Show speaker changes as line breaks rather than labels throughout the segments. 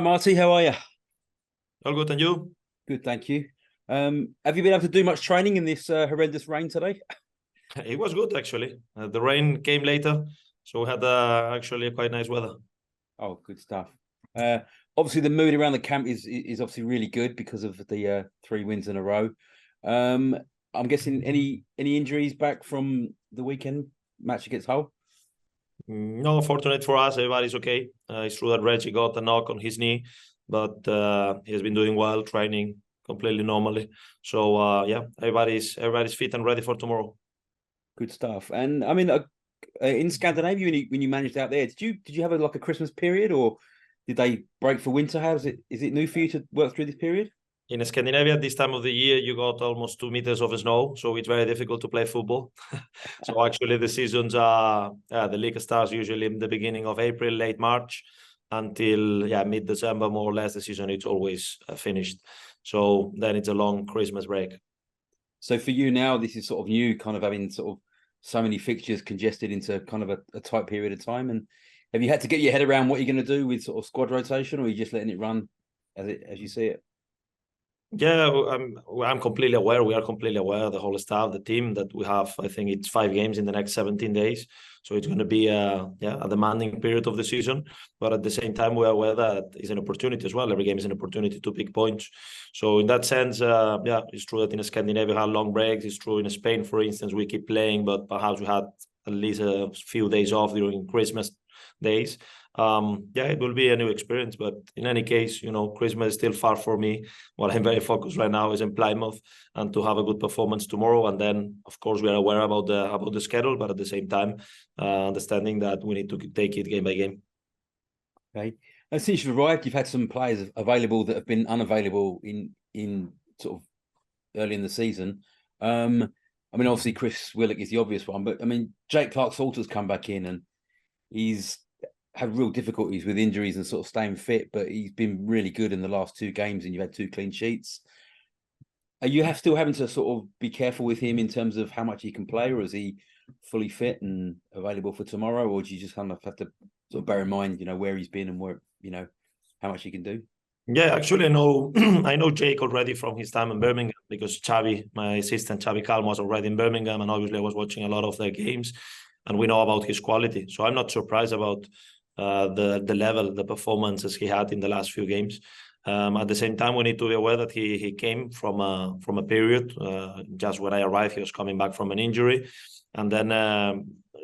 Marti, how are you?
All good, and you?
Good, thank you. Have you been able to do much training in this horrendous rain today?
It was good, actually. The rain came later, so we had actually a quite nice weather.
Oh, good stuff. Obviously, the mood around the camp is obviously really good because of the 3 wins in a row. I'm guessing any injuries back from the weekend match against Hull?
No, fortunate for us, everybody's okay. It's true that Reggie got a knock on his knee, but he has been doing well, training completely normally. So yeah, everybody's fit and ready for tomorrow.
Good stuff. And I mean, in Scandinavia, when you managed out there, did you have a Christmas period, or did they break for winter? How is it? Is it new for you to work through this period?
In Scandinavia, this time of the year, you got almost 2 meters of snow, so it's very difficult to play football. So actually, the seasons are the league starts usually in the beginning of April, late March, until mid-December, more or less. The season it's always finished. So then it's a long Christmas break.
So for you now, this is sort of new, kind of having sort of so many fixtures congested into kind of a tight period of time. And have you had to get your head around what you're going to do with sort of squad rotation, or are you just letting it run as you see it?
Yeah, I'm completely aware. We are completely aware, the whole staff, the team, that we have. I think it's 5 games in the next 17 days, so it's going to be a demanding period of the season. But at the same time, we are aware that it's an opportunity as well. Every game is an opportunity to pick points. So in that sense, it's true that in Scandinavia we have long breaks. It's true in Spain, for instance, we keep playing, but perhaps we had at least a few days off during Christmas days. It will be a new experience, but in any case, Christmas is still far for me. What I'm very focused right now is in Plymouth and to have a good performance tomorrow. And then, of course, we are aware about the schedule, but at the same time, understanding that we need to take it game by game.
Okay. And since you've arrived, you've had some players available that have been unavailable in sort of early in the season. I mean, obviously Chris Willock is the obvious one, but I mean, Jake Clarke-Salter's come back in and he's had real difficulties with injuries and sort of staying fit, but he's been really good in the last 2 games, and you've had 2 clean sheets. Are you still having to sort of be careful with him in terms of how much he can play, or is he fully fit and available for tomorrow, or do you just kind of have to sort of bear in mind, where he's been and where, how much he can do?
Yeah, actually, I know Jake already from his time in Birmingham, because Xavi, my assistant Xavi Calm, was already in Birmingham, and obviously I was watching a lot of their games, and we know about his quality. So I'm not surprised about the level, the performances he had in the last few games. At the same time, we need to be aware that he came from a period. Just when I arrived, he was coming back from an injury, and then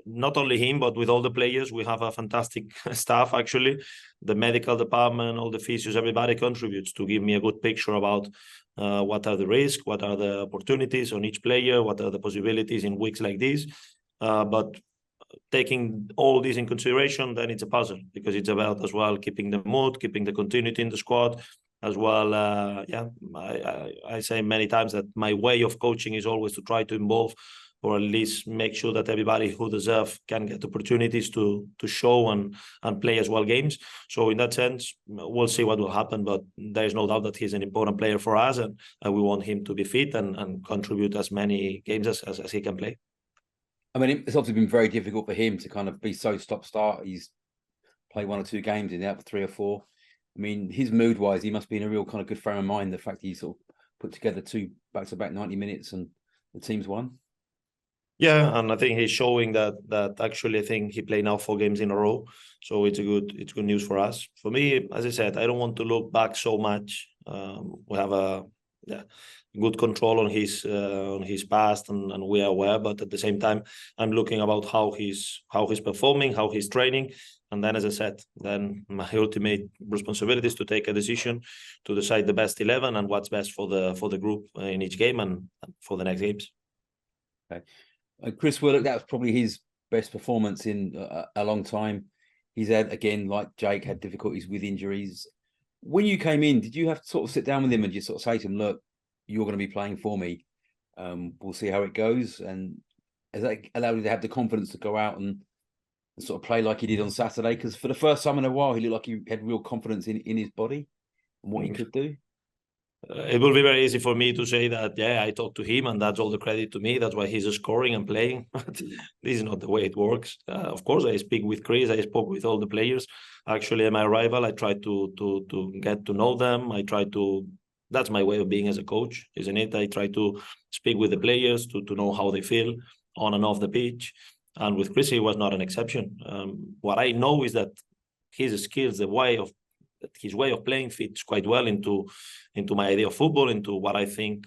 not only him, but with all the players, we have a fantastic staff. Actually, the medical department, all the physios, everybody contributes to give me a good picture about what are the risks, what are the opportunities on each player, what are the possibilities in weeks like this. But taking all this in consideration, then it's a puzzle, because it's about as well keeping the mood, keeping the continuity in the squad as well. I say many times that my way of coaching is always to try to involve, or at least make sure that everybody who deserve can get opportunities to show and play as well games. So in that sense, we'll see what will happen, but there is no doubt that he's an important player for us, and we want him to be fit and contribute as many games as he can play.
I mean, it's obviously been very difficult for him to kind of be so stop-start. He's played 1 or 2 games in out for 3 or 4. I mean, his mood-wise, he must be in a real kind of good frame of mind. The fact he sort of put together 2 back-to-back 90 minutes and the team's won.
Yeah, and I think he's showing that actually, I think he played now 4 games in a row, so it's good news for us. For me, as I said, I don't want to look back so much. We have a good control on his past, and we are aware. But at the same time, I'm looking about how he's performing, how he's training, and then, as I said, then my ultimate responsibility is to take a decision to decide the best 11 and what's best for the group in each game and for the next games.
Okay. Chris Willock, that was probably his best performance in a long time. He's had, again, like Jake, had difficulties with injuries. When you came in, did you have to sort of sit down with him and just sort of say to him, look, you're going to be playing for me. We'll see how it goes. And has that allowed you to have the confidence to go out and sort of play like he did on Saturday? Because for the first time in a while, he looked like he had real confidence in his body and what he could do.
it will be very easy for me to say that, yeah, I talked to him and that's all the credit to me. That's why he's scoring and playing. But this is not the way it works. Of course, I speak with Chris. I spoke with all the players. Actually, at my arrival, I tried to get to know them. That's my way of being as a coach, isn't it? I try to speak with the players to know how they feel on and off the pitch. And with Chris, he was not an exception. What I know is that his skills, his way of playing fits quite well into my idea of football, into what I think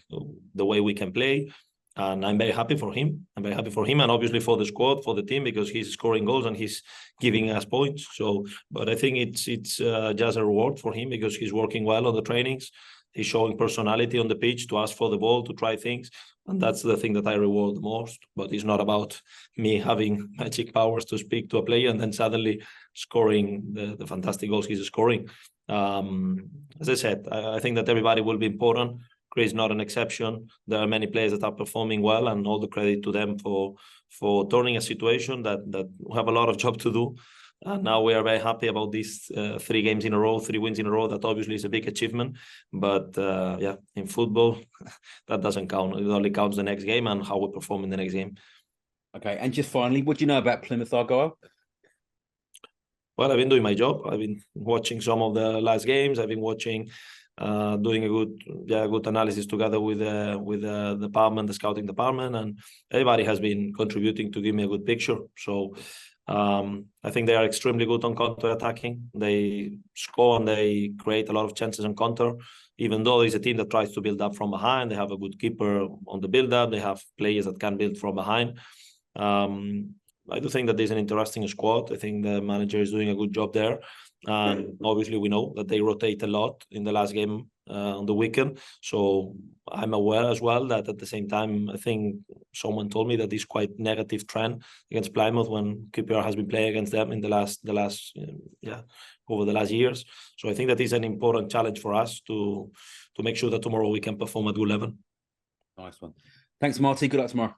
the way we can play. And I'm very happy for him. I'm very happy for him, and obviously for the squad, for the team, because he's scoring goals and he's giving us points. So, but I think it's just a reward for him because he's working well on the trainings. He's showing personality on the pitch to ask for the ball, to try things. And that's the thing that I reward the most. But it's not about me having magic powers to speak to a player and then suddenly scoring the fantastic goals he's scoring. As I said, I think that everybody will be important. Chris is not an exception. There are many players that are performing well, and all the credit to them for turning a situation that we have a lot of job to do. And now we are very happy about these 3 games in a row, 3 wins in a row. That obviously is a big achievement. But yeah, in football, that doesn't count. It only counts the next game and how we perform in the next game.
Okay, and just finally, what do you know about Plymouth Argyle?
Well, I've been doing my job. I've been watching some of the last games. I've been watching, doing a good analysis together with the department, the scouting department, and everybody has been contributing to give me a good picture. So I think they are extremely good on counter-attacking. They score and they create a lot of chances on counter. Even though it's a team that tries to build up from behind, they have a good keeper on the build-up. They have players that can build from behind. I do think that there's an interesting squad. I think the manager is doing a good job there. And obviously, we know that they rotate a lot in the last game on the weekend. So I'm aware as well that at the same time, I think someone told me that this quite negative trend against Plymouth when QPR has been playing against them in over the last years. So I think that is an important challenge for us to make sure that tomorrow we can perform at good level.
Nice one. Thanks, Marti. Good luck tomorrow.